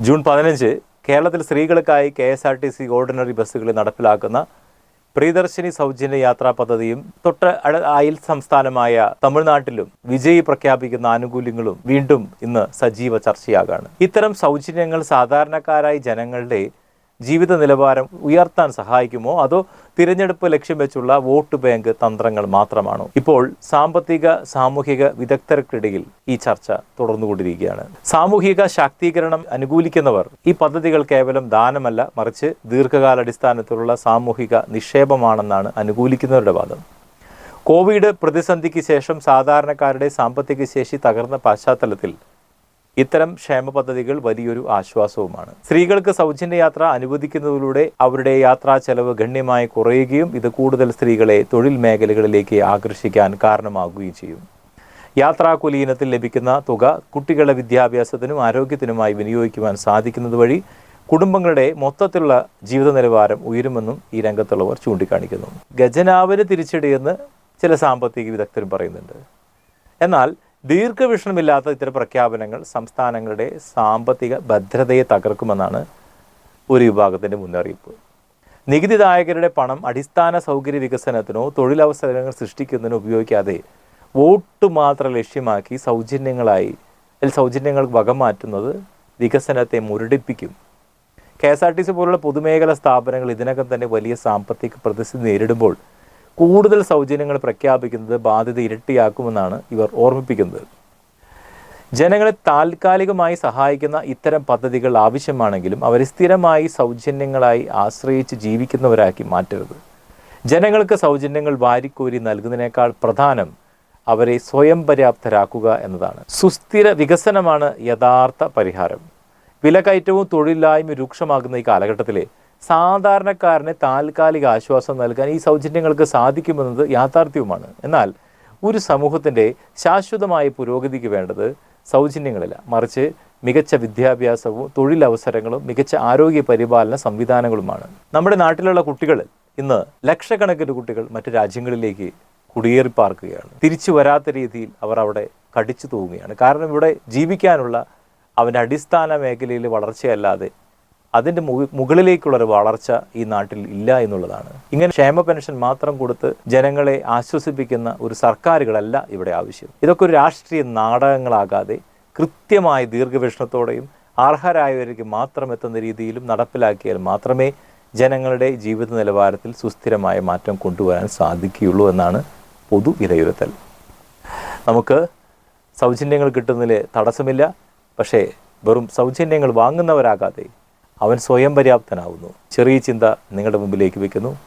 June 15 കേരളത്തിൽ സ്ത്രീകൾക്കായി KSRTC ordinary ബസ്സുകളിൽ നടപ്പിലാക്കുന്ന പ്രിയദർശിനി സൗജന്യ യാത്രാ പദ്ധതിയും തൊട്ട് അയൽ സംസ്ഥാനമായ തമിഴ്നാട്ടിലും വിജയി പ്രഖ്യാപിക്കുന്ന ആനുകൂല്യങ്ങളും വീണ്ടും ഇന്ന് സജീവ ചർച്ചയാകാണ്. ഇത്തരം സൗജന്യങ്ങൾ സാധാരണക്കാരായ ജനങ്ങളുടെ ജീവിത നിലവാരം ഉയർത്താൻ സഹായിക്കുമോ അതോ തിരഞ്ഞെടുപ്പ് ലക്ഷ്യം വെച്ചുള്ള വോട്ട് ബാങ്ക് തന്ത്രങ്ങൾ മാത്രമാണോ? ഇപ്പോൾ സാമൂഹിക വിദഗ്ധർക്കിടയിൽ ഈ ചർച്ച തുടർന്നുകൊണ്ടിരിക്കുകയാണ്. സാമൂഹിക ശാക്തീകരണം അനുകൂലിക്കുന്നവർ ഈ പദ്ധതികൾ കേവലം ദാനമല്ല, മറിച്ച് ദീർഘകാലാടിസ്ഥാനത്തിലുള്ള സാമൂഹിക നിക്ഷേപമാണെന്നാണ് അനുകൂലിക്കുന്നവരുടെ വാദം. കോവിഡ് പ്രതിസന്ധിക്ക് ശേഷം സാധാരണക്കാരുടെ സാമ്പത്തിക ശേഷി തകർന്ന പശ്ചാത്തലത്തിൽ ഇത്തരം ക്ഷേമ പദ്ധതികൾ വലിയൊരു ആശ്വാസവുമാണ്. സ്ത്രീകൾക്ക് സൗജന്യ യാത്ര അനുവദിക്കുന്നതിലൂടെ അവരുടെ യാത്രാ ചെലവ് ഗണ്യമായി കുറയുകയും ഇത് കൂടുതൽ സ്ത്രീകളെ തൊഴിൽ മേഖലകളിലേക്ക് ആകർഷിക്കാൻ കാരണമാകുകയും ചെയ്യും. യാത്രാക്കൂലി ഇനത്തിൽ ലഭിക്കുന്ന തുക കുട്ടികളുടെ വിദ്യാഭ്യാസത്തിനും ആരോഗ്യത്തിനുമായി വിനിയോഗിക്കുവാൻ സാധിക്കുന്നത് വഴി കുടുംബങ്ങളുടെ മൊത്തത്തിലുള്ള ജീവിത നിലവാരം ഉയരുമെന്നും ഈ രംഗത്തുള്ളവർ ചൂണ്ടിക്കാണിക്കുന്നു. ഖജനാവിന് തിരിച്ചടിയെന്ന് ചില സാമ്പത്തിക വിദഗ്ധരും പറയുന്നുണ്ട്. എന്നാൽ ദീർഘവീക്ഷണമില്ലാത്ത ഇത്തരം പ്രഖ്യാപനങ്ങൾ സംസ്ഥാനങ്ങളുടെ സാമ്പത്തിക ഭദ്രതയെ തകർക്കുമെന്നാണ് ഒരു വിഭാഗത്തിൻ്റെ മുന്നറിയിപ്പ്. നികുതിദായകരുടെ പണം അടിസ്ഥാന സൗകര്യ വികസനത്തിനോ തൊഴിലവസരങ്ങൾ സൃഷ്ടിക്കുന്നതിനോ ഉപയോഗിക്കാതെ വോട്ട് മാത്രം ലക്ഷ്യമാക്കി സൗജന്യങ്ങൾ വകമാറ്റുന്നത് വികസനത്തെ മുരടിപ്പിക്കും. KSRTC പോലുള്ള പൊതുമേഖലാ സ്ഥാപനങ്ങൾ ഇതിനകം തന്നെ വലിയ സാമ്പത്തിക പ്രതിസന്ധി നേരിടുമ്പോൾ കൂടുതൽ സൗജന്യങ്ങൾ പ്രഖ്യാപിക്കുന്നത് ബാധ്യത ഇരട്ടിയാക്കുമെന്നാണ് ഇവർ ഓർമ്മിപ്പിക്കുന്നത്. ജനങ്ങളെ താൽക്കാലികമായി സഹായിക്കുന്ന ഇത്തരം പദ്ധതികൾ ആവശ്യമാണെങ്കിലും അവരെ സ്ഥിരമായി സൗജന്യങ്ങളായി ആശ്രയിച്ച് ജീവിക്കുന്നവരാക്കി മാറ്റരുത്. ജനങ്ങൾക്ക് സൗജന്യങ്ങൾ വാരിക്കോരി നൽകുന്നതിനേക്കാൾ പ്രധാനം അവരെ സ്വയം പര്യാപ്തരാക്കുക എന്നതാണ്. സുസ്ഥിര വികസനമാണ് യഥാർത്ഥ പരിഹാരം. വിലക്കയറ്റവും തൊഴിലില്ലായ്മ രൂക്ഷമാകുന്ന ഈ കാലഘട്ടത്തിലെ സാധാരണക്കാരന് താൽക്കാലിക ആശ്വാസം നൽകാൻ ഈ സൗജന്യങ്ങൾക്ക് സാധിക്കുമെന്നത് യാഥാർത്ഥ്യവുമാണ്. എന്നാൽ ഒരു സമൂഹത്തിൻ്റെ ശാശ്വതമായ പുരോഗതിക്ക് വേണ്ടത് സൗജന്യങ്ങളില്ല, മറിച്ച് മികച്ച വിദ്യാഭ്യാസവും തൊഴിലവസരങ്ങളും മികച്ച ആരോഗ്യ പരിപാലന സംവിധാനങ്ങളുമാണ്. നമ്മുടെ നാട്ടിലുള്ള കുട്ടികൾ ഇന്ന് ലക്ഷക്കണക്കിന് കുട്ടികൾ മറ്റു രാജ്യങ്ങളിലേക്ക് കുടിയേറി പാർക്കുകയാണ്. തിരിച്ചു വരാത്ത രീതിയിൽ അവർ അവിടെ കടിച്ചു തൂങ്ങുകയാണ്. കാരണം ഇവിടെ ജീവിക്കാനുള്ള അവൻ്റെ അടിസ്ഥാന മേഖലയിൽ വളർച്ചയല്ലാതെ അതിൻ്റെ മുകളിലേക്കുള്ളൊരു വളർച്ച ഈ നാട്ടിൽ ഇല്ല എന്നുള്ളതാണ്. ഇങ്ങനെ ക്ഷേമ പെൻഷൻ മാത്രം കൊടുത്ത് ജനങ്ങളെ ആശ്വസിപ്പിക്കുന്ന ഒരു സർക്കാരുകളല്ല ഇവിടെ ആവശ്യം. ഇതൊക്കെ ഒരു രാഷ്ട്രീയ നാടകങ്ങളാകാതെ കൃത്യമായ ദീർഘവീക്ഷണത്തോടെയും അർഹരായവർക്ക് മാത്രം എത്തുന്ന രീതിയിലും നടപ്പിലാക്കിയാൽ മാത്രമേ ജനങ്ങളുടെ ജീവിത നിലവാരത്തിൽ സുസ്ഥിരമായ മാറ്റം കൊണ്ടുവരാൻ സാധിക്കുകയുള്ളൂ എന്നാണ് പൊതു വിലയിരുത്തൽ. നമുക്ക് സൗജന്യങ്ങൾ കിട്ടുന്നതിൽ തടസ്സമില്ല, പക്ഷേ വെറും സൗജന്യങ്ങൾ വാങ്ങുന്നവരാകാതെ അവൻ സ്വയം പര്യാപ്തനാവുന്നു. ചെറിയ ചിന്ത നിങ്ങളുടെ മുമ്പിലേക്ക് വയ്ക്കുന്നു.